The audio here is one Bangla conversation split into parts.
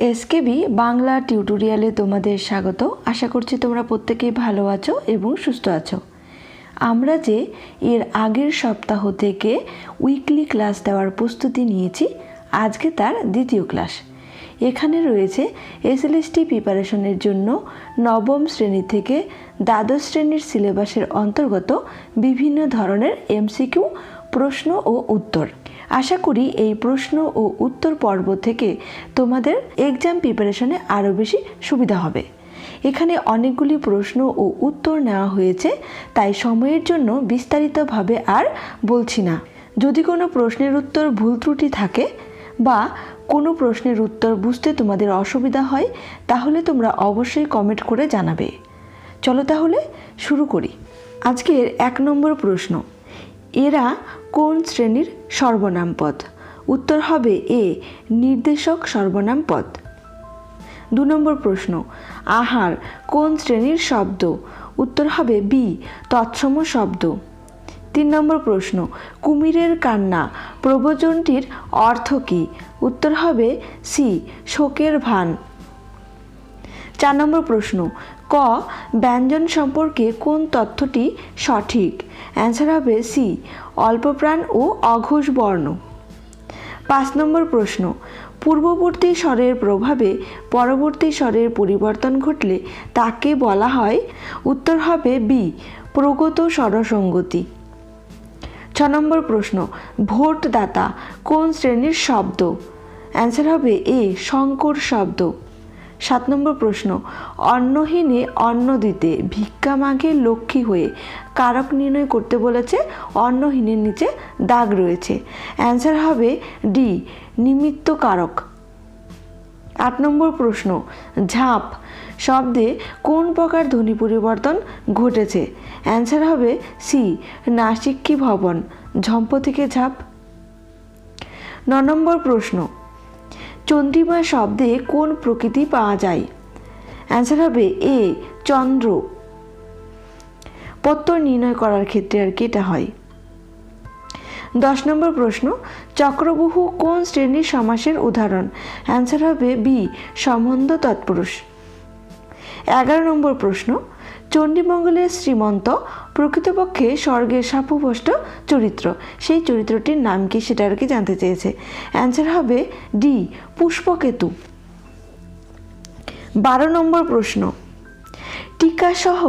এসকেবি বাংলা টিউটোরিয়ালে তোমাদের স্বাগত। আশা করছি তোমরা প্রত্যেকেই ভালো আছো এবং সুস্থ আছো। আমরা যে এর আগের সপ্তাহ থেকে উইকলি ক্লাস দেওয়ার প্রস্তুতি নিয়েছি, আজকে তার দ্বিতীয় ক্লাস। এখানে রয়েছে এসএলএসটি প্রিপারেশনের জন্য নবম শ্রেণী থেকে দ্বাদশ শ্রেণীর সিলেবাসের অন্তর্গত বিভিন্ন ধরনের এমসিকিউ প্রশ্ন ও উত্তর। আশা করি এই প্রশ্ন ও উত্তর পর্ব থেকে তোমাদের এক্সাম প্রিপারেশনে আরও বেশি সুবিধা হবে। এখানে অনেকগুলি প্রশ্ন ও উত্তর নেওয়া হয়েছে, তাই সময়ের জন্য বিস্তারিতভাবে আর বলছি না। যদি কোনো প্রশ্নের উত্তর ভুল ত্রুটি থাকে বা কোনো প্রশ্নের উত্তর বুঝতে তোমাদের অসুবিধা হয়, তাহলে তোমরা অবশ্যই কমেন্ট করে জানাবে। চলো তাহলে শুরু করি। আজকের 1 নম্বর প্রশ্ন, এরা কোন শ্রেণীর সর্বনাম পদ? উত্তর হবে এ, নির্দেশক সর্বনাম পদ। 2 নম্বর প্রশ্ন, আহার কোন শ্রেণীর শব্দ? উত্তর হবে বি, তৎসম শব্দ। 3 নম্বর প্রশ্ন, কুমিরের কান্না প্রবচনটির অর্থ কী? উত্তর হবে সি, শোকের ভান। 4 নম্বর প্রশ্ন, ক, ব্যঞ্জন সম্পর্কে কোন তথ্যটি সঠিক? অ্যান্সার হবে সি, অল্পপ্রাণ ও অঘোষ বর্ণ। 5 নম্বর প্রশ্ন, পূর্ববর্তী স্বরের প্রভাবে পরবর্তী স্বরের পরিবর্তন ঘটলে তাকে বলা হয়? উত্তর হবে বি, প্রগত স্বরসঙ্গতি। 6 নম্বর প্রশ্ন, ভোটদাতা কোন শ্রেণীর শব্দ? অ্যান্সার হবে এ, সংকর শব্দ। 7 নম্বর প্রশ্ন, অন্নহীনে অন্ন দিতে ভিক্ষা মাগে লক্ষ্মী হয়ে কারক নির্ণয় করতে বলেছে, অন্নহীনের নিচে দাগ রয়েছে। অ্যান্সার হবে ডি, নিমিত্ত কারক। 8 নম্বর প্রশ্ন, ঝাঁপ শব্দে কোন প্রকার ধ্বনি পরিবর্তন ঘটেছে? অ্যান্সার হবে সি, নাসিক্যি ভবন, ঝম্প থেকে ঝাঁপ। 9 নম্বর প্রশ্ন, চন্দ্রিমা শব্দে কোন প্রকৃতি পাওয়া যায়? অ্যান্সার হবে এ, চন্দ্র। প্রত্যয় নির্ণয় করার ক্ষেত্রে আর কি এটা হয়। 10 নম্বর প্রশ্ন, চক্রবহু কোন শ্রেণীর সমাসের উদাহরণ? অ্যান্সার হবে বি, সম্বন্ধ তৎপুরুষ। 11 নম্বর প্রশ্ন, চণ্ডীমঙ্গলের শ্রীমন্ত প্রকৃতপক্ষে স্বর্গের সাপভষ্ট চরিত্র, সেই চরিত্রটির নাম কি সেটা আর কি জানতে চেয়েছে। অ্যান্সার হবে ডি, পুষ্পকেতু। 12 নম্বর প্রশ্ন, টিকাসহ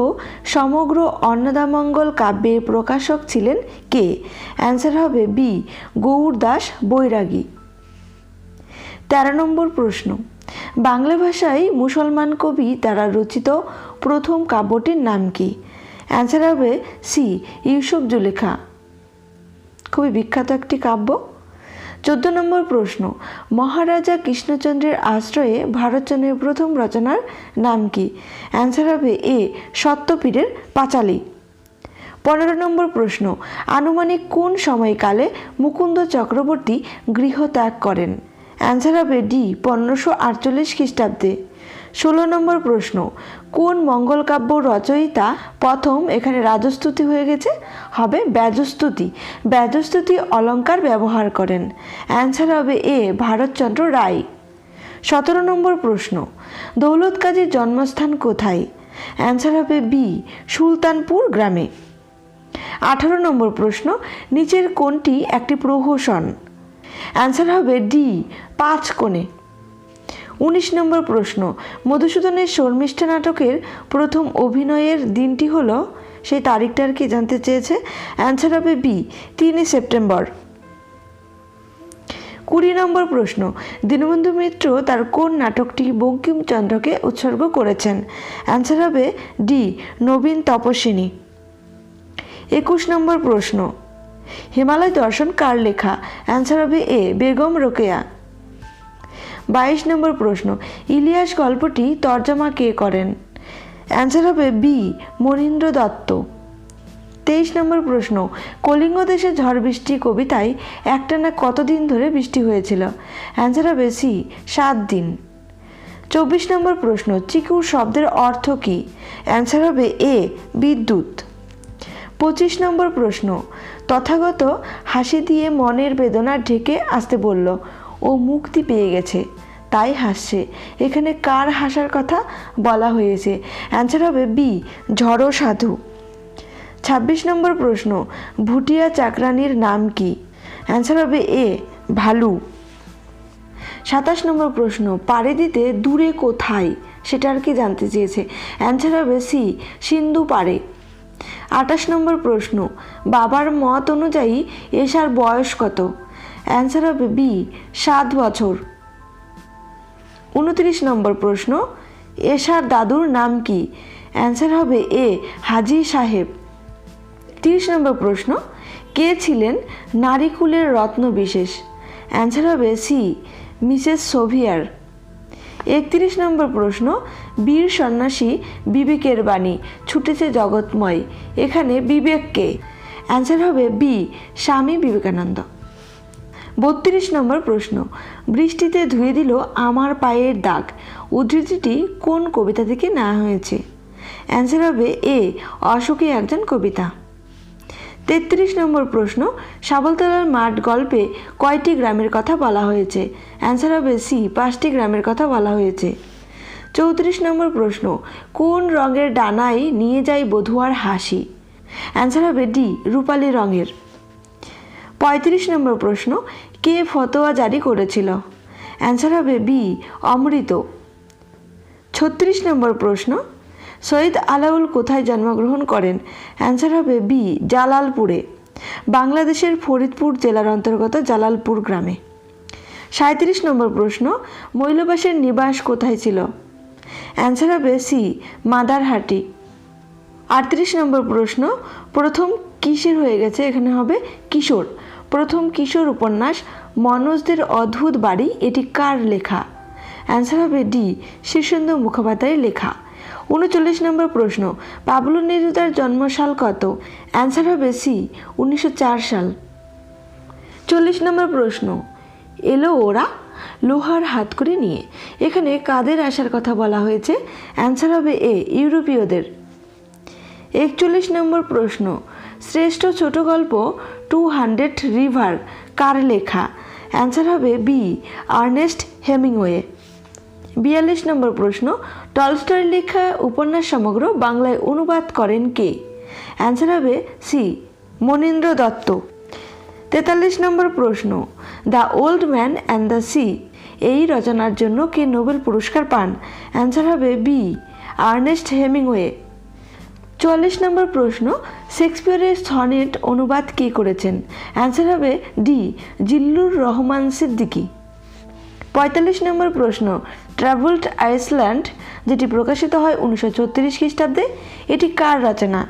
সমগ্র অন্নদামঙ্গল কাব্যের প্রকাশক ছিলেন কে? অ্যান্সার হবে বি, গৌরদাস বৈরাগী। 13 নম্বর প্রশ্ন, বাংলা ভাষায় মুসলমান কবি দ্বারা রচিত প্রথম কাব্যটির নাম কি? অ্যান্সার হবে সি, ইউসুফ জুলেখা, খুবই বিখ্যাত একটি কাব্য। 14 নম্বর প্রশ্ন, মহারাজা কৃষ্ণচন্দ্রের আশ্রয়ে ভারতচন্দ্রের প্রথম রচনার নাম কি? অ্যান্সার হবে এ, সত্যপীরের পাঁচালী। 15 নম্বর প্রশ্ন, আনুমানিক কোন সময়কালে মুকুন্দ চক্রবর্তী গৃহত্যাগ করেন? অ্যান্সার হবে ডি, 1548 খ্রিস্টাব্দে। 16 নম্বর প্রশ্ন, কোন মঙ্গল কাব্য রচয়িতা প্রথম, এখানে রাজস্তুতি হয়ে গেছে, হবে ব্যাজস্তুতি, ব্যাজস্তুতি অলঙ্কার ব্যবহার করেন? অ্যান্সার হবে এ, ভারতচন্দ্র রায়। 17 নম্বর প্রশ্ন, দৌলত কাজীর জন্মস্থান কোথায়? অ্যান্সার হবে বি, সুলতানপুর গ্রামে। 18 নম্বর প্রশ্ন, নিচের কোনটি একটি প্রহসন? অ্যান্সার হবে ডি, 5 কোণে। 19 নম্বর প্রশ্ন, মধুসূদনের শর্মিষ্ঠা নাটকের প্রথম অভিনয়ের দিনটি হলো, সেই তারিখটা আর কি জানতে চেয়েছে। অ্যান্সার হবে বি, 3 সেপ্টেম্বর। 20 নম্বর প্রশ্ন, দীনবন্ধু মিত্র তার কোন নাটকটি বঙ্কিমচন্দ্রকে উৎসর্গ করেছেন? অ্যান্সার হবে ডি, নবীন তপস্বিনী। 21 নম্বর প্রশ্ন, হিমালয় দর্শন কার লেখা? অ্যান্সার হবে এ, বেগম রোকেয়া। 22 নম্বর প্রশ্ন, ইলিয়াস গল্পটি তর্জমা কে করেন? অ্যান্সার হবে বি, মনীন্দ্র দত্ত। 23 নম্বর প্রশ্ন, কলিঙ্গ দেশে ঝড় বৃষ্টি কবিতায় একটানা কতদিন ধরে বৃষ্টি হয়েছিল? অ্যান্সার হবে সি, 7 দিন। 24 নম্বর প্রশ্ন, চিকুর শব্দের অর্থ কী? অ্যান্সার হবে এ, বিদ্যুৎ। 25 নম্বর প্রশ্ন, তথাগত হাসি দিয়ে মনের বেদনা ঢেকে আসতে বলল, ও মুক্তি পেয়ে গেছে, তাই হাসছে। এখানে কার হাসার কথা বলা হয়েছে? অ্যান্সার হবে বি, ঝড়ো সাধু। 26 নম্বর প্রশ্ন, ভুটিয়া চাকরানির নাম কি? অ্যান্সার হবে এ, ভালু। 27 নম্বর প্রশ্ন, পাড়ে দিতে দূরে কোথায়, সেটা আর কি জানতে চেয়েছে? অ্যান্সার হবে সি, সিন্ধু পাড়ে। 28 নম্বর প্রশ্ন, বাবার মত অনুযায়ী এশার বয়স কত? অ্যান্সার হবে বি, 7 বছর। 29 নম্বর প্রশ্ন, এশার দাদুর নাম কি? অ্যান্সার হবে এ, হাজি সাহেব। 30 নম্বর প্রশ্ন, কে ছিলেন নারীকুলের রত্ন বিশেষ? অ্যান্সার হবে সি, মিসেস সোভিয়ার। 31 নম্বর প্রশ্ন, বীর সন্ন্যাসী বিবেকের বাণী ছুটেছে জগৎময়, এখানে বিবেককে? অ্যান্সার হবে বি, স্বামী বিবেকানন্দ। 32 নম্বর প্রশ্ন, বৃষ্টিতে ধুয়ে দিল আমার পায়ের দাগ উদ্ধৃতিটি কোন কবিতা থেকে নেওয়া হয়েছে? অ্যান্সার হবে এ, অশোকে একজন কবিতা। 33 নম্বর প্রশ্ন, শাবলতলার মাঠ গল্পে কয়টি গ্রামের কথা বলা হয়েছে? অ্যান্সার হবে সি, 5টি গ্রামের কথা বলা হয়েছে। 34 নম্বর প্রশ্ন, কোন রঙের ডানায় নিয়ে যায় বধুয়ার হাসি? অ্যান্সার হবে ডি, রূপালী রঙের। 35 নম্বর প্রশ্ন, কে ফতোয়া জারি করেছিল? অ্যান্সার হবে বি, অমৃত। 36 নম্বর প্রশ্ন, সৈয়দ আলাউল কোথায় জন্মগ্রহণ করেন? অ্যান্সার হবে বি, জালালপুরে, বাংলাদেশের ফরিদপুর জেলার অন্তর্গত জালালপুর গ্রামে। 37 নম্বর প্রশ্ন, মৈলবাসের নিবাস কোথায় ছিল? অ্যান্সার হবে সি, মাদারহাটি। 38 নম্বর প্রশ্ন, প্রথম কিসের হয়ে গেছে, এখানে হবে কিশোর। প্রথম কিশোর উপন্যাস মনোজদের অদ্ভুত বাড়ি এটি কার লেখা? অ্যান্সার হবে ডি, শীর্ষেন্দু মুখোপাধ্যায়ের লেখা। 39 নম্বর প্রশ্ন, পাবলো নেরুদার জন্মসাল কত? অ্যান্সার হবে সি, 1904 সাল। 40 নম্বর প্রশ্ন, এলো ওরা লোহার হাত করে নিয়ে, এখানে কাদের আসার কথা বলা হয়েছে? অ্যান্সার হবে এ, ইউরোপীয়দের। 41 নম্বর প্রশ্ন, শ্রেষ্ঠ ছোট গল্প 200 রিভার কার লেখা? অ্যান্সার হবে বি, আর্নেস্ট হেমিংওয়ে। 42 নম্বর প্রশ্ন, টলস্টয়ের লেখা উপন্যাস সমগ্র বাংলায় অনুবাদ করেন কে? অ্যান্সার হবে সি, মনীন্দ্র দত্ত। 43 নম্বর প্রশ্ন, the old man and the sea এই রচনার জন্য কে নোবেল পুরস্কার পান? অ্যান্সার হবে বি, আর্নেস্ট হেমিংওয়ে। 44 নম্বর প্রশ্ন, শেক্সপিয়রের সনেট অনুবাদ কে করেছেন? অ্যান্সার হবে ডি, জিল্লুর রহমান সিদ্দিকী। 45 নম্বর প্রশ্ন, ট্রাভেলড আইসল্যান্ড যেটি প্রকাশিত হয় 1936 খ্রিস্টাব্দে এটি কার রচনা?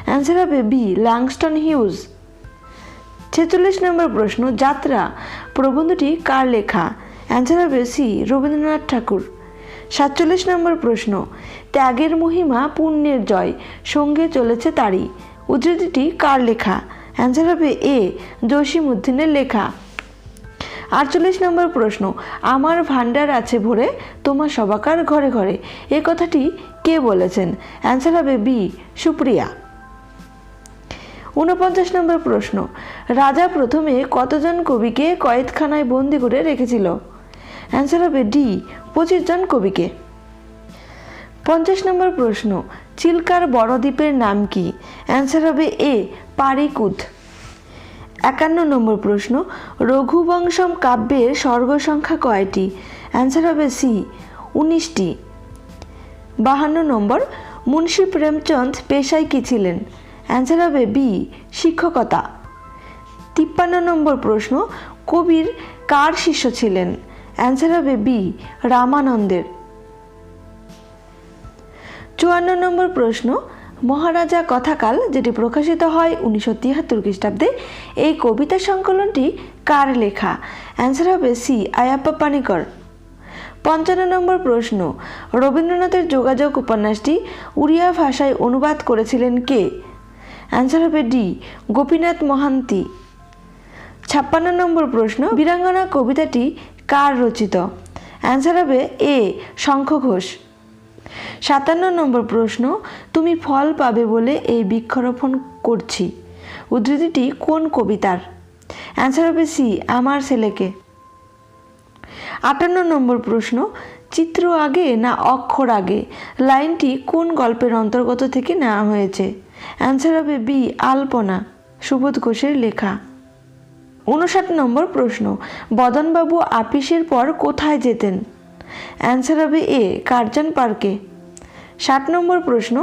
অ্যান্সার হবে বি, ল্যাংস্টন হিউজ। 46 নম্বর প্রশ্ন, যাত্রা প্রবন্ধটি কার লেখা? অ্যান্সার হবে সি, রবীন্দ্রনাথ ঠাকুর। 47 নম্বর প্রশ্ন, ত্যাগের মহিমা পুণ্যের জয় সঙ্গে চলেছে তারই উদ্ধৃতিটি কার লেখা? অ্যান্সার হবে এ, জসীমউদ্দিনের লেখা। 48 নম্বর প্রশ্ন, আমার ভান্ডার আছে ভরে তোমার সবাকার ঘরে ঘরে এ কথাটি কে বলেছেন? অ্যান্সার হবে বি, সুপ্রিয়া। 49 নম্বর প্রশ্ন, রাজা প্রথমে কতজন কবিকে কয়েদখানায় বন্দি করে রেখেছিল? অ্যান্সার হবে ডি, 25 জন কবিকে। 50 নম্বর প্রশ্ন, চিল্কার বড় দ্বীপের নাম কি? অ্যান্সার হবে এ, পারিকুদ। 51 নম্বর প্রশ্ন, রঘুবংশম কাব্যের স্বর্গ সংখ্যা কয়টি? অ্যান্সার হবে সি, 19টি। 52 নম্বর, মুন্সী প্রেমচন্দ পেশায় কি ছিলেন? অ্যান্সার হবে বি, শিক্ষকতা। 53 নম্বর প্রশ্ন, কবির কার শিষ্য ছিলেন? অ্যান্সার হবে বি, রামানন্দের। 54 নম্বর প্রশ্ন, মহারাজা কথাকাল যেটি প্রকাশিত হয় 1973 খ্রিস্টাব্দে এই কবিতা সংকলনটি কার লেখা? অ্যান্সার হবে সি, আয়াপ্পা পানিকর। 55 নম্বর প্রশ্ন, রবীন্দ্রনাথের যোগাযোগ উপন্যাসটি উড়িয়া ভাষায় অনুবাদ করেছিলেন কে? অ্যান্সার হবে ডি, গোপীনাথ মহান্তি। 56 নম্বর প্রশ্ন, বীরাঙ্গনা কবিতাটি কার রচিত? অ্যান্সার হবে এ, শঙ্খ ঘোষ। 57 নম্বর প্রশ্ন, তুমি ফল পাবে বলে এই বৃক্ষরোপণ করছি উদ্ধৃতিটি কোন কবিতার? অ্যান্সার হবে সি, আমার ছেলেকে। 58 নম্বর প্রশ্ন, চিত্র আগে না অক্ষর আগে লাইনটি কোন গল্পের অন্তর্গত থেকে নেওয়া হয়েছে? অ্যান্সার হবে বি, আলপনা, সুবোধ ঘোষের লেখা। 59 নম্বর প্রশ্ন, বদনবাবু আপিসের পর কোথায় যেতেন? অ্যান্সার হবে এ, কার্জন পার্কে। 60 নম্বর প্রশ্ন,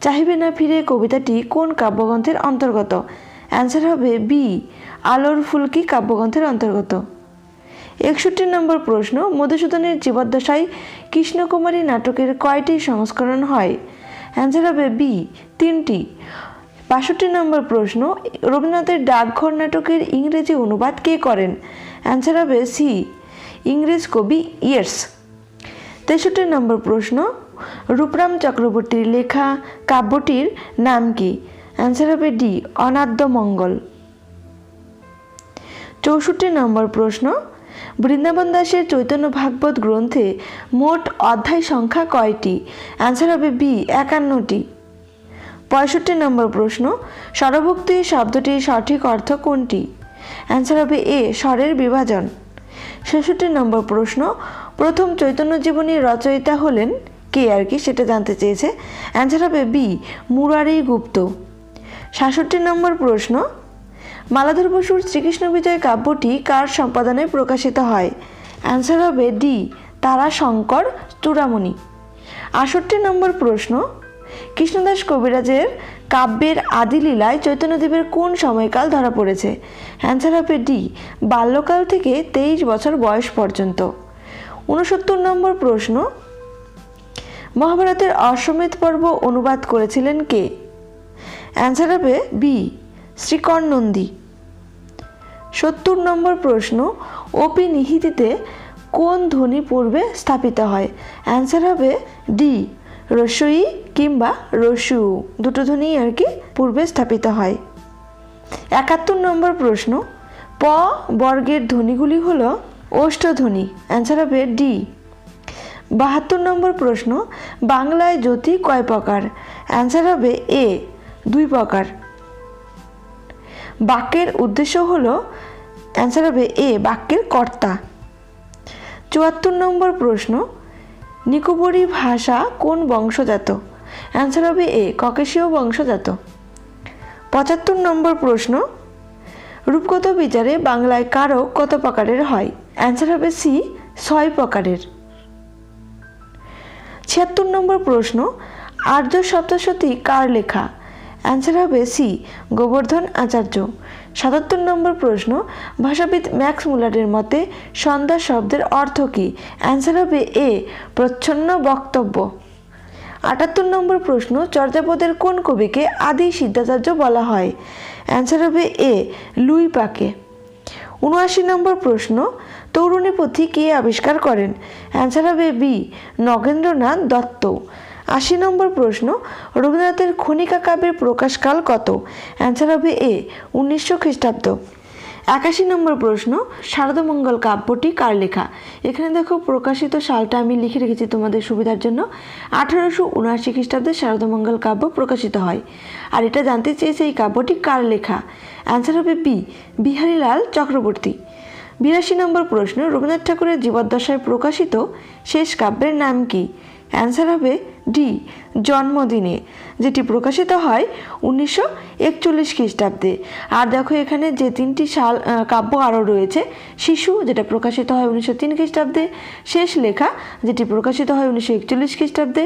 চাহিবে না ফিরে কবিতাটি কোন কাব্যগ্রন্থের অন্তর্গত? অ্যান্সার হবে বি, আলোর ফুলকি কাব্যগ্রন্থের অন্তর্গত। 61 নম্বর প্রশ্ন, মধুসূদনের জীবদ্দশায় কৃষ্ণকুমারী নাটকের কয়টি সংস্করণ হয়? অ্যান্সার হবে বি, 3টি। 62 নম্বর প্রশ্ন, রবীন্দ্রনাথের ডাকঘর নাটকের ইংরেজি অনুবাদ কে করেন? অ্যান্সার হবে সি, ইংরেজ কবি ইয়েটস। 63 নম্বর প্রশ্ন, রূপরাম চক্রবর্তীর লেখা কাব্যটির নাম কি? অ্যান্সার হবে ডি, অনাদ্য মঙ্গল। 64 নম্বর প্রশ্ন, বৃন্দাবন দাসের চৈতন্য ভাগবত গ্রন্থে মোট অধ্যায় সংখ্যা কয়টি? অ্যান্সার হবে বি, 51টি। 65 নম্বর প্রশ্ন, স্বরভুক্তি শব্দটির সঠিক অর্থ কোনটি? অ্যান্সার হবে এ, স্বরের বিভাজন। 66 নম্বর প্রশ্ন, প্রথম চৈতন্য জীবনীর রচয়িতা হলেন কে সেটা জানতে চেয়েছে। অ্যান্সার হবে বি, মুরারি গুপ্ত। 67 নম্বর প্রশ্ন, মালাধর বসুর শ্রীকৃষ্ণ বিজয় কাব্যটি কার সম্পাদনায় প্রকাশিত হয়? অ্যান্সার হবে ডি, তারাশঙ্কর চূড়ামণি। 68 নম্বর প্রশ্ন, কৃষ্ণদাস কবিরাজের কাব্যের আদিলীলায় চৈতন্যদেবের কোন সময়কাল ধরা পড়েছে? অ্যান্সার হবে ডি, বাল্যকাল থেকে 23 বছর বয়স পর্যন্ত। 69 নম্বর প্রশ্ন, মহাভারতের অশ্বমেধ পর্ব অনুবাদ করেছিলেন কে? অ্যান্সার হবে বি, শ্রীকর নন্দী। 70 নম্বর প্রশ্ন, ওপি নিহিতিতে কোন ধ্বনি পূর্বে স্থাপিত হয়? অ্যান্সার হবে ডি, রস্যই কিংবা রস্যু, দুটো ধ্বনি পূর্বে স্থাপিত হয়। 71 নম্বর প্রশ্ন, প বর্গের ধ্বনিগুলি হলো অষ্টধ্বনি। অ্যান্সার হবে ডি। 72 নম্বর প্রশ্ন, বাংলায় জ্যোতি কয় প্রকার? অ্যান্সার হবে এ, 2 প্রকার। বাক্যের উদ্দেশ্য হলো, অ্যান্সার হবে এ, বাক্যের কর্তা। 74 নম্বর প্রশ্ন, নিকোবরি ভাষা কোন বংশজাত? অ্যান্সার হবে এ, ককেশীয় বংশজাত। 75 নম্বর প্রশ্ন, রূপগত বিচারে বাংলায় কারক কত প্রকারের হয়? অ্যান্সার হবে সি, 6 প্রকারের। 76 নম্বর প্রশ্ন, আর্য সপ্তশতী কার লেখা? অ্যান্সার হবে সি, গোবর্ধন আচার্য। 77 নম্বর প্রশ্ন, ভাষাবিদ ম্যাক্স মুলারের মতে সন্ধ্যা শব্দের অর্থ কী? অ্যান্সার হবে এ, প্রচ্ছন্ন বক্তব্য। 78 নম্বর প্রশ্ন, চর্যাপদের কোন কবিকে আদি সিদ্ধাচার্য বলা হয়? অ্যান্সার হবে এ, লুই পাকে। 79 নম্বর প্রশ্ন, তরুণী পুঁথি কে আবিষ্কার করেন? অ্যান্সার হবে বি, নগেন্দ্রনাথ দত্ত। 80 নম্বর প্রশ্ন, রবীন্দ্রনাথের খনিকা কাব্যের প্রকাশকাল কত? অ্যান্সার হবে এ, 1900 খ্রিস্টাব্দ। 81 নম্বর প্রশ্ন, শারদমঙ্গল কাব্যটি কার লেখা? এখানে দেখো প্রকাশিত সালটা আমি লিখে রেখেছি তোমাদের সুবিধার জন্য। 1879 খ্রিস্টাব্দে শারদমঙ্গল কাব্য প্রকাশিত হয়। আর এটা জানতে চেয়েছে এই কাব্যটি কার লেখা? অ্যান্সার হবে বি, বিহারীলাল চক্রবর্তী। 82 নম্বর প্রশ্ন, রবীন্দ্রনাথ ঠাকুরের জীবদ্দশায় প্রকাশিত শেষ কাব্যের নাম কি? অ্যান্সার হবে ডি, জন্মদিনে, যেটি প্রকাশিত হয় 1941 খ্রিস্টাব্দে। আর দেখো এখানে যে 3টি সাল কাব্য আরও রয়েছে, শিশু যেটা প্রকাশিত হয় 1903 খ্রিস্টাব্দে, শেষ লেখা যেটি প্রকাশিত হয় 1941 খ্রিস্টাব্দে,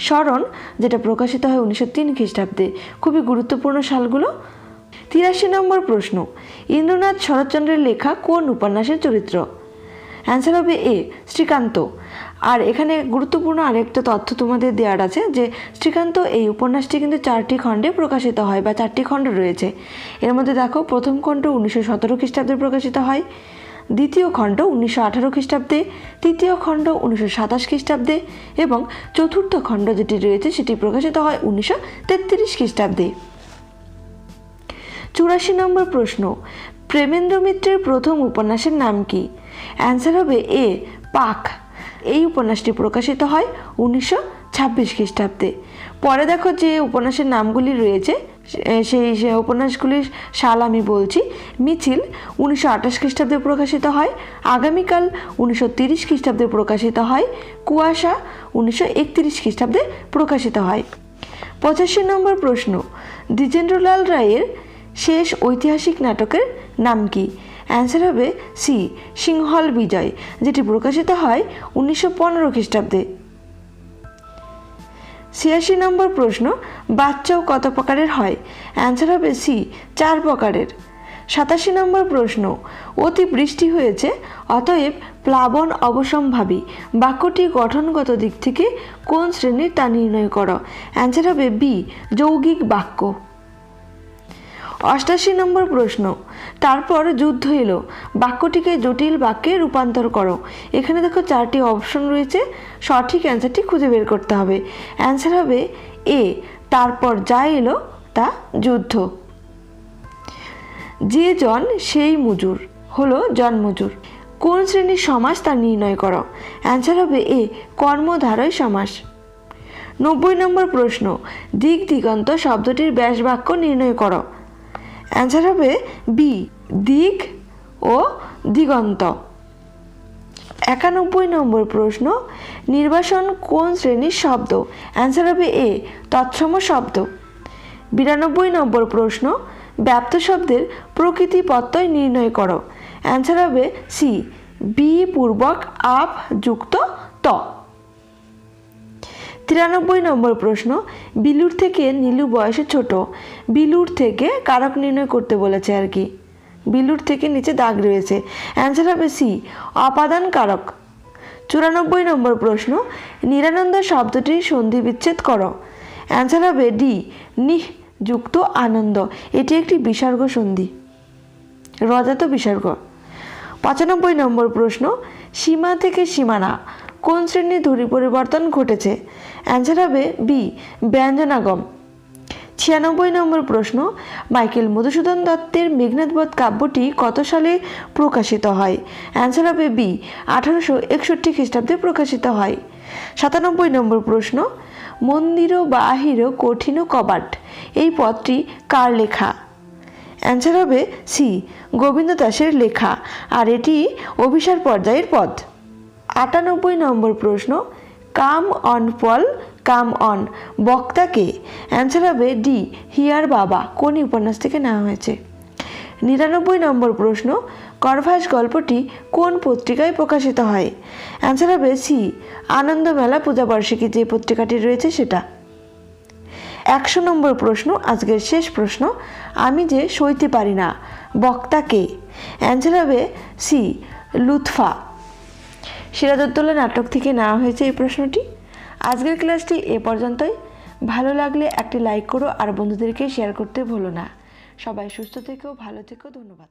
স্মরণ যেটা প্রকাশিত হয় 1903 খ্রিস্টাব্দে। খুবই গুরুত্বপূর্ণ সালগুলো। 83 নম্বর প্রশ্ন, ইন্দ্রনাথ শরৎচন্দ্রের লেখা কোন উপন্যাসের চরিত্র? অ্যান্সার হবে এ, শ্রীকান্ত। আর এখানে গুরুত্বপূর্ণ আরেকটা তথ্য তোমাদের দেওয়ার আছে যে শ্রীকান্ত এই উপন্যাসটি কিন্তু 4টি খণ্ডে প্রকাশিত হয় বা 4টি খণ্ড রয়েছে। এর মধ্যে দেখো প্রথম খণ্ড 1917 খ্রিস্টাব্দে প্রকাশিত হয়, দ্বিতীয় খণ্ড 1918 খ্রিস্টাব্দে, তৃতীয় খণ্ড 1927 খ্রিস্টাব্দে এবং চতুর্থ খণ্ড যেটি রয়েছে সেটি প্রকাশিত হয় 1933 খ্রিস্টাব্দে। 84 নম্বর প্রশ্ন, প্রেমেন্দ্র মিত্রের প্রথম উপন্যাসের নাম কি? অ্যান্সার হবে এ, পাক। এই উপন্যাসটি প্রকাশিত হয় 1926 খ্রিস্টাব্দে। পরে দেখো যে উপন্যাসের নামগুলি রয়েছে সেই উপন্যাসগুলির সাল আমি বলছি। মিছিল 1928 খ্রিস্টাব্দে প্রকাশিত হয়। আগামীকাল 1930 খ্রিস্টাব্দে প্রকাশিত হয়। কুয়াশা 1931 খ্রিস্টাব্দে প্রকাশিত হয়। 85 নম্বর প্রশ্ন, দ্বিজেন্দ্রলাল রায়ের শেষ ঐতিহাসিক নাটকের নাম কি? অ্যান্সার হবে সি, সিংহল বিজয়, যেটি প্রকাশিত হয় 1915 খ্রিস্টাব্দে। 86 নম্বর প্রশ্ন, বাচ্চাও কত প্রকারের হয়? অ্যান্সার হবে সি, 4 প্রকারের। 87 নম্বর প্রশ্ন, অতি বৃষ্টি হয়েছে অতএব প্লাবন অবশ্যম্ভাবী বাক্যটি গঠনগত দিক থেকে কোন শ্রেণীর তা নির্ণয় করো? অ্যান্সার হবে বি, যৌগিক বাক্য। 88 নম্বর প্রশ্ন, তারপর যুদ্ধ এলো বাক্যটিকে জটিল বাক্যে রূপান্তর করো। এখানে দেখো 4টি অপশন রয়েছে, সঠিক অ্যান্সারটি খুঁজে বের করতে হবে। অ্যান্সার হবে এ, তারপর যা এলো তা যুদ্ধ। যে জন সেই মজুর হলো জনমজুর। কোন শ্রেণীর সমাস তা নির্ণয় করো? অ্যান্সার হবে এ, কর্মধারয় সমাস। 90 নম্বর প্রশ্ন, দিক দিগন্ত শব্দটির ব্যাস বাক্য নির্ণয় করো। অ্যান্সার হবে বি, দিক ও দিগন্ত। 91 নম্বর প্রশ্ন, নির্বাসন কোন শ্রেণীর শব্দ? অ্যান্সার হবে এ, তৎসম শব্দ। 92 নম্বর প্রশ্ন, ব্যাপ্ত শব্দের প্রকৃতি প্রত্যয় নির্ণয় করো। অ্যান্সার হবে সি, বি পূর্বক আপ যুক্ত ত। 93 নম্বর প্রশ্ন, বিলুর থেকে নীলু বয়সে ছোট। বিলুর থেকে কারক নির্ণয় করতে বলেছে আর কি। বিলুর থেকে নিচে দাগ রয়েছে। অ্যান্সার হবে সি, অপাদান কারক। 94 নম্বর প্রশ্ন, নিরানন্দ শব্দটির সন্ধি বিচ্ছেদ করো। অ্যান্সার হবে ডি, নিহ যুক্ত আনন্দ, এটি একটি বিসর্গ সন্ধি, রজাত বিসর্গ। 95 নম্বর প্রশ্ন, সীমা থেকে সীমানা কোন শ্রেণীর ধ্বনি পরিবর্তন ঘটেছে? অ্যান্সার হবে বি, ব্যঞ্জনাগম। 96 নম্বর প্রশ্ন, মাইকেল মধুসূদন দত্তের মেঘনাদবধ কাব্যটি কত সালে প্রকাশিত হয়? অ্যান্সার হবে বি, 1861 খ্রিস্টাব্দে প্রকাশিত হয়। 97 নম্বর প্রশ্ন, মন্দির বাহির কঠিন কবাট এই পদটি কার লেখা? অ্যান্সার হবে সি, গোবিন্দ দাসের লেখা, আর এটি অভিসার পর্যায়ের পদ। 98 নম্বর প্রশ্ন, come on Paul come on বক্তাকে? অ্যান্সার হবে ডি, হিয়ার বাবা, কোন উপন্যাস থেকে নেওয়া হয়েছে? 99 নম্বর প্রশ্ন, করভাস গল্পটি কোন পত্রিকায় প্রকাশিত হয়? অ্যান্সার হবে সি, আনন্দমেলা পূজাবার্ষিকী যে পত্রিকাটি রয়েছে সেটা। 100 নম্বর প্রশ্ন, আজকের শেষ প্রশ্ন, আমি যে সইতে পারি না বক্তাকে? অ্যান্সার হবে সি, লুৎফা। সিরাজউদ্দৌলা নাটক থেকে নেওয়া হয়েছে এই প্রশ্নটি। আজকের ক্লাসটি এ পর্যন্তই। ভালো লাগলে একটি লাইক করো আর বন্ধুদেরকে শেয়ার করতে ভুলো না। সবাই সুস্থ থেকো, ভালো থেকো, ধন্যবাদ।